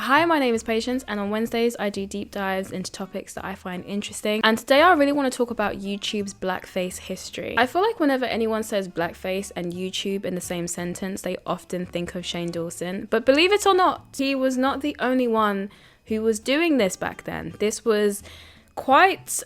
Hi, my name is Patience, and on Wednesdays I do deep dives into topics that I find interesting. And today I really want to talk about YouTube's blackface history. I feel like whenever anyone says blackface and YouTube in the same sentence, they often think of Shane Dawson. But believe it or not, he was not the only one who was doing this back then. This was quite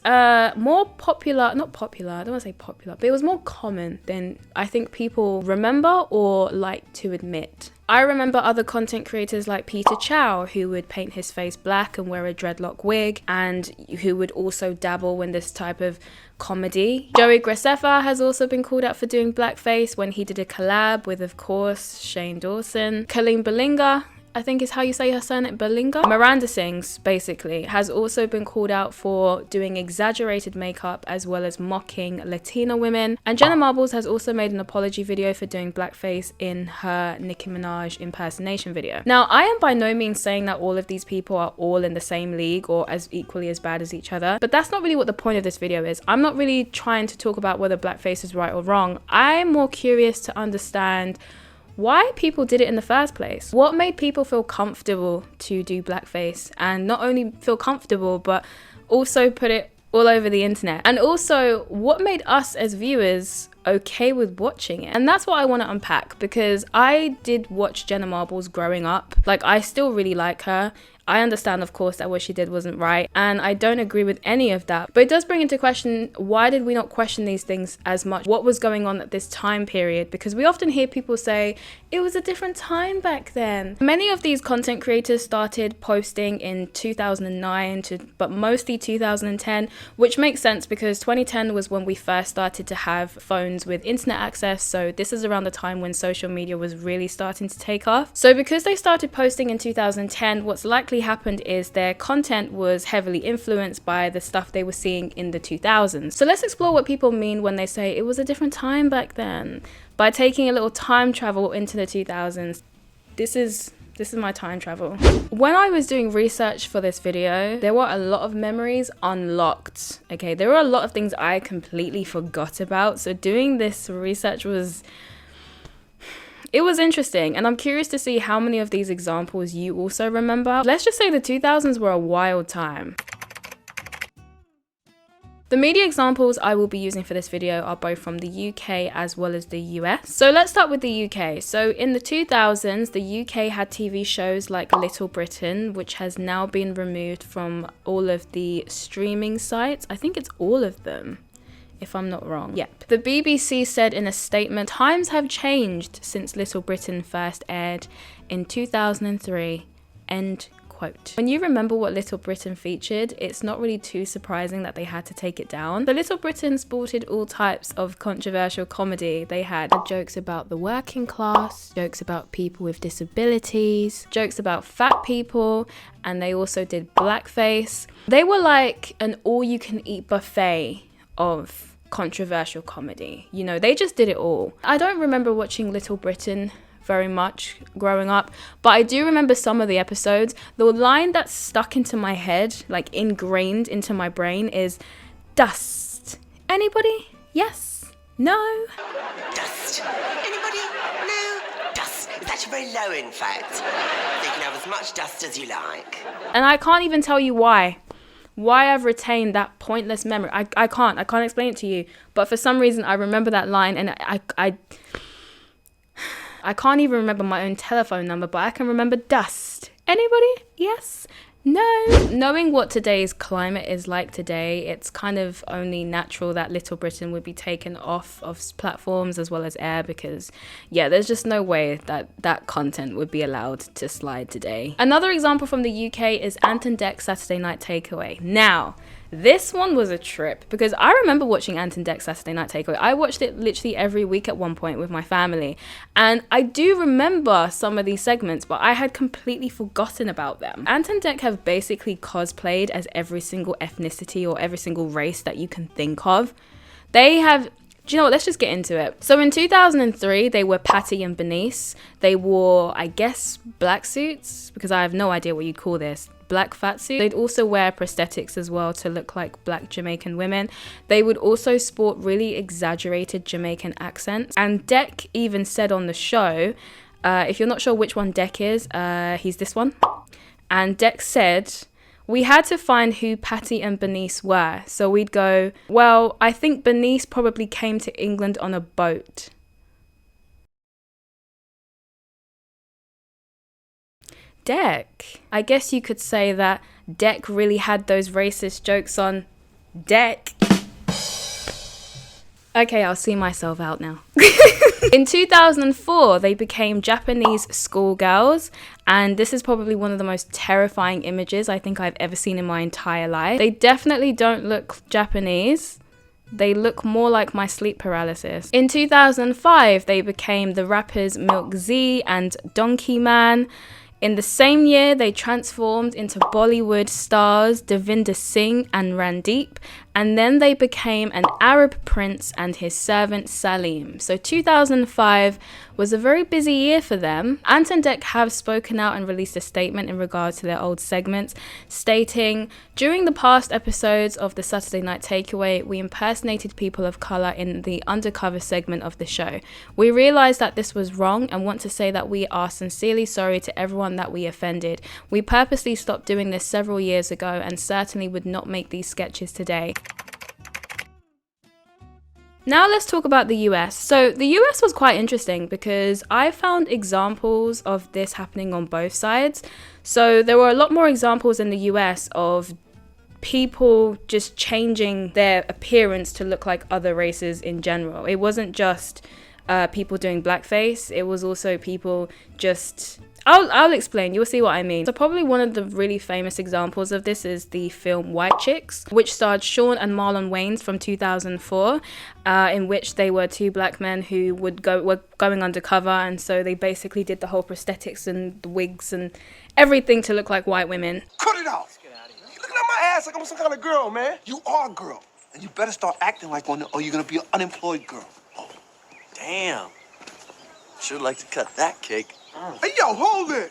more popular, not popular, I don't want to say popular, but it was more common than I think people remember or like to admit. I remember other content creators like Peter Chow, who would paint his face black and wear a dreadlock wig, and who would also dabble in this type of comedy. Joey Graceffa has also been called out for doing blackface when he did a collab with, of course, Shane Dawson. Colleen Balinga, I think is how you say her surname, Balinga. Miranda Sings, basically, has also been called out for doing exaggerated makeup as well as mocking Latina women. And Jenna has also made an apology video for doing blackface in her Nicki Minaj impersonation video. Now, I am by no means saying that all of these people are all in the same league or as equally as bad as each other, but that's not really what the point of this video is. I'm not really trying to talk about whether blackface is right or wrong. I'm more curious to understand why people did it in the first place. What made people feel comfortable to do blackface, and not only feel comfortable but also put it all over the internet? And also, what made us as viewers okay with watching it? And that's what I want to unpack, because I did watch Jenna Marbles growing up. Like, I still really like her. I understand, of course, that what she did wasn't right, and I don't agree with any of that. But it does bring into question, why did we not question these things as much? What was going on at this time period? Because we often hear people say, it was a different time back then. Many of these content creators started posting in 2009 but mostly 2010, which makes sense because 2010 was when we first started to have phones with internet access. So this is around the time when social media was really starting to take off. So because they started posting in 2010, what's likely happened is their content was heavily influenced by the stuff they were seeing in the 2000s. So let's explore what people mean when they say it was a different time back then, by taking a little time travel into the 2000s. This is my time travel. When I was doing research for this video, there were a lot of memories unlocked. Okay, there were a lot of things I completely forgot about. So doing this research was interesting, and I'm curious to see how many of these examples you also remember. Let's just say the 2000s were a wild time. The media examples I will be using for this video are both from the UK as well as the US. So let's start with the UK. So in the 2000s, the UK had TV shows like Little Britain, which has now been removed from all of the streaming sites. I think it's all of them, if I'm not wrong. Yep. The BBC said in a statement, "Times have changed since Little Britain first aired in 2003, end quote." When you remember what Little Britain featured, it's not really too surprising that they had to take it down. The Little Britain sported all types of controversial comedy. They had jokes about the working class, jokes about people with disabilities, jokes about fat people, and they also did blackface. They were like an all-you-can-eat buffet of controversial comedy. You know, they just did it all. I don't remember watching Little Britain very much growing up, but I do remember some of the episodes. The line that's stuck into my head, like ingrained into my brain, is dust. Anybody? Yes? No? Dust. Anybody? No? Dust. It's actually very low, in fact. So you can have as much dust as you like. And I can't even tell you why I've retained that pointless memory. I can't explain it to you, but for some reason I remember that line, and I can't even remember my own telephone number, but I can remember dust. Anybody? Yes? No? Knowing what today's climate is like today, it's kind of only natural that Little Britain would be taken off of platforms as well as air, because yeah, there's just no way that that content would be allowed to slide today. Another example from the UK is Ant and Dec's Saturday Night Takeaway. Now, this one was a trip, because I remember watching Ant and Dec's Saturday Night Takeaway. I watched it literally every week at one point with my family, and I do remember some of these segments, but I had completely forgotten about them. Ant and Dec have basically cosplayed as every single ethnicity or every single race that you can think of. They have... Do you know what? Let's just get into it. So in 2003, they were Patty and Bernice. They wore, I guess, black suits, because I have no idea what you'd call this. Black fat suit. They'd also wear prosthetics as well to look like black Jamaican women. They would also sport really exaggerated Jamaican accents. And Dec even said on the show, if you're not sure which one Dec is, he's this one. And Dex said, we had to find who Patty and Bernice were. So we'd go, well, I think Bernice probably came to England on a boat. Deck. I guess you could say that Deck really had those racist jokes on Deck. Okay, I'll see myself out now. In 2004, they became Japanese schoolgirls, and this is probably one of the most terrifying images I think I've ever seen in my entire life. They definitely don't look Japanese. They look more like my sleep paralysis. In 2005, they became the rappers Milk Z and Donkey Man. In the same year, they transformed into Bollywood stars Devinder Singh and Randeep, and then they became an Arab prince and his servant Salim. So 2005 was a very busy year for them. Ant and Dec have spoken out and released a statement in regards to their old segments, stating, during the past episodes of the Saturday Night Takeaway, we impersonated people of colour in the undercover segment of the show. We realised that this was wrong and want to say that we are sincerely sorry to everyone that we offended. We purposely stopped doing this several years ago and certainly would not make these sketches today. Now let's talk about the US. So the US was quite interesting because I found examples of this happening on both sides. So there were a lot more examples in the US of people just changing their appearance to look like other races in general. It wasn't just people doing blackface. It was also people just... I'll explain, you'll see what I mean. So probably one of the really famous examples of this is the film White Chicks, which starred Sean and Marlon Wayans from 2004, in which they were two black men who were going undercover, and so they basically did the whole prosthetics and the wigs and everything to look like white women. Cut it off! You're looking at my ass like I'm some kind of girl, man. You are a girl, and you better start acting like one or you're gonna be an unemployed girl. Oh, damn. Sure like to cut that cake. Hey, yo, hold it!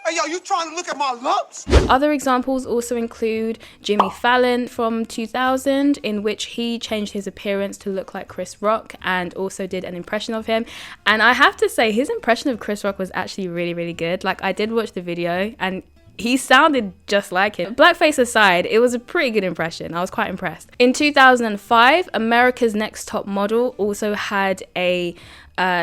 Hey, yo, you trying to look at my lumps? Other examples also include Jimmy Fallon from 2000, in which he changed his appearance to look like Chris Rock and also did an impression of him. And I have to say, his impression of Chris Rock was actually really, really good. Like, I did watch the video and he sounded just like him. Blackface aside, it was a pretty good impression. I was quite impressed. In 2005, America's Next Top Model also had a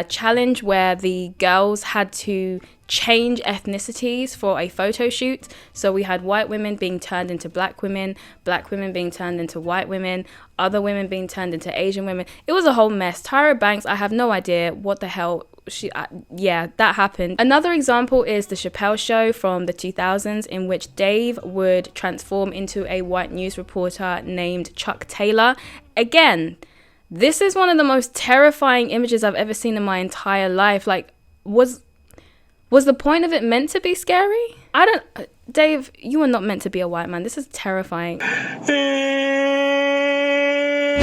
challenge where the girls had to change ethnicities for a photo shoot. So we had white women being turned into black women being turned into white women, other women being turned into Asian women. It was a whole mess. Tyra Banks, I have no idea what the hell that happened. Another example is the Chappelle Show from the 2000s, in which Dave would transform into a white news reporter named Chuck Taylor. Again, this is one of the most terrifying images I've ever seen in my entire life. Like, was the point of it meant to be scary? Dave, you are not meant to be a white man. This is terrifying.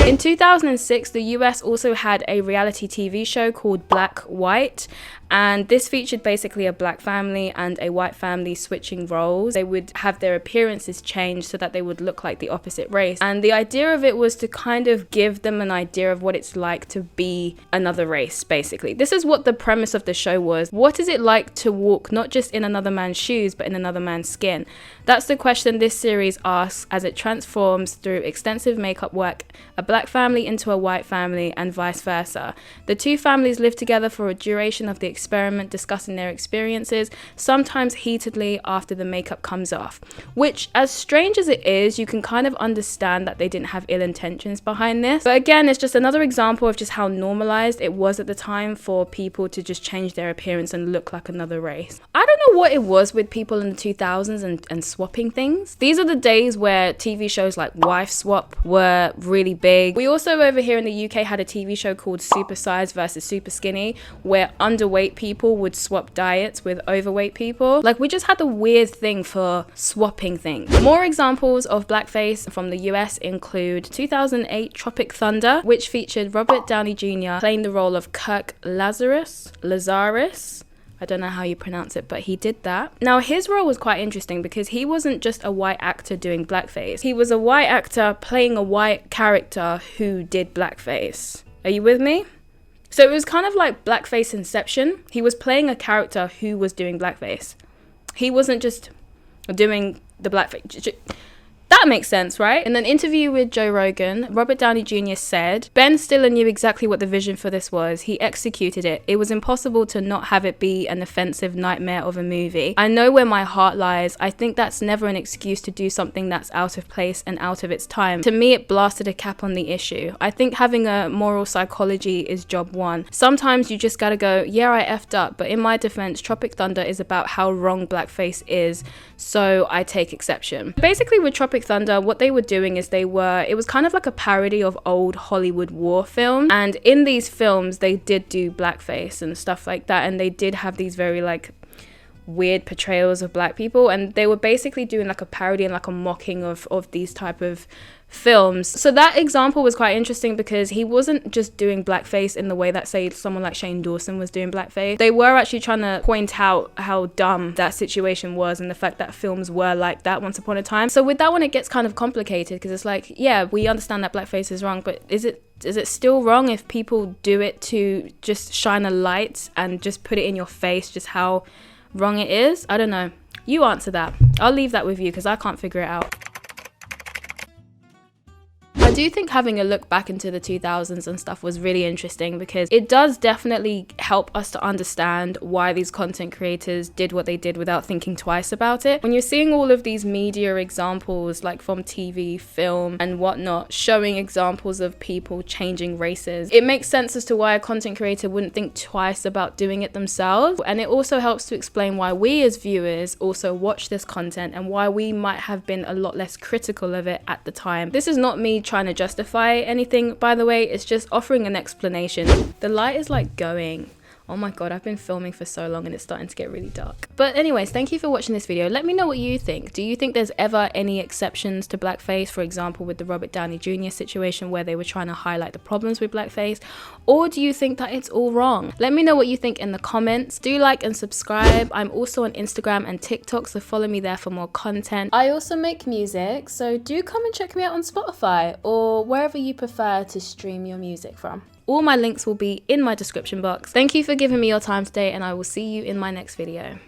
In 2006, the US also had a reality TV show called Black White, and this featured basically a black family and a white family switching roles. They would have their appearances changed so that they would look like the opposite race. And the idea of it was to kind of give them an idea of what it's like to be another race, basically. This is what the premise of the show was. What is it like to walk not just in another man's shoes, but in another man's skin? That's the question this series asks as it transforms through extensive makeup work a black family into a white family and vice versa. The two families live together for a duration of the experiment, discussing their experiences, sometimes heatedly after the makeup comes off. Which, as strange as it is, you can kind of understand that they didn't have ill intentions behind this. But again, it's just another example of just how normalized it was at the time for people to just change their appearance and look like another race. I don't know what it was with people in the 2000s and swapping things. These are the days where TV shows like Wife Swap were really big. We also over here in the UK had a TV show called Super Size versus Super Skinny, where underweight people would swap diets with overweight people. Like, we just had the weird thing for swapping things. More examples of blackface from the US include 2008 Tropic Thunder, which featured Robert Downey Jr. playing the role of Kirk Lazarus. I don't know how you pronounce it, but he did that. Now, his role was quite interesting because he wasn't just a white actor doing blackface. He was a white actor playing a white character who did blackface. Are you with me? So it was kind of like blackface Inception. He was playing a character who was doing blackface. He wasn't just doing the blackface. That makes sense, right? In an interview with Joe Rogan, Robert Downey Jr. said, Ben Stiller knew exactly what the vision for this was. He executed it. It was impossible to not have it be an offensive nightmare of a movie. I know where my heart lies. I think that's never an excuse to do something that's out of place and out of its time. To me, it blasted a cap on the issue. I think having a moral psychology is job one. Sometimes you just gotta go, yeah, I effed up, but in my defense, Tropic Thunder is about how wrong blackface is, so I take exception. Basically, with Tropic Thunder, what they were doing is it was kind of like a parody of old Hollywood war films, and in these films they did do blackface and stuff like that, and they did have these very like weird portrayals of black people, and they were basically doing like a parody and like a mocking of these type of films. So that example was quite interesting because he wasn't just doing blackface in the way that, say, someone like Shane Dawson was doing blackface. They were actually trying to point out how dumb that situation was and the fact that films were like that once upon a time. So with that one, it gets kind of complicated because it's like, yeah, we understand that blackface is wrong, but is it still wrong if people do it to just shine a light and just put it in your face just how wrong it is? I don't know. You answer that. I'll leave that with you because I can't figure it out. I do think having a look back into the 2000s and stuff was really interesting because it does definitely help us to understand why these content creators did what they did without thinking twice about it. When you're seeing all of these media examples, like from TV, film and whatnot, showing examples of people changing races, it makes sense as to why a content creator wouldn't think twice about doing it themselves. And it also helps to explain why we as viewers also watch this content and why we might have been a lot less critical of it at the time. This is not me trying to justify anything, by the way, it's just offering an explanation. The light is like going. Oh my god, I've been filming for so long and it's starting to get really dark. But anyways, thank you for watching this video. Let me know what you think. Do you think there's ever any exceptions to blackface? For example, with the Robert Downey Jr. situation where they were trying to highlight the problems with blackface? Or do you think that it's all wrong? Let me know what you think in the comments. Do like and subscribe. I'm also on Instagram and TikTok, so follow me there for more content. I also make music, so do come and check me out on Spotify or wherever you prefer to stream your music from. All my links will be in my description box. Thank you for giving me your time today, and I will see you in my next video.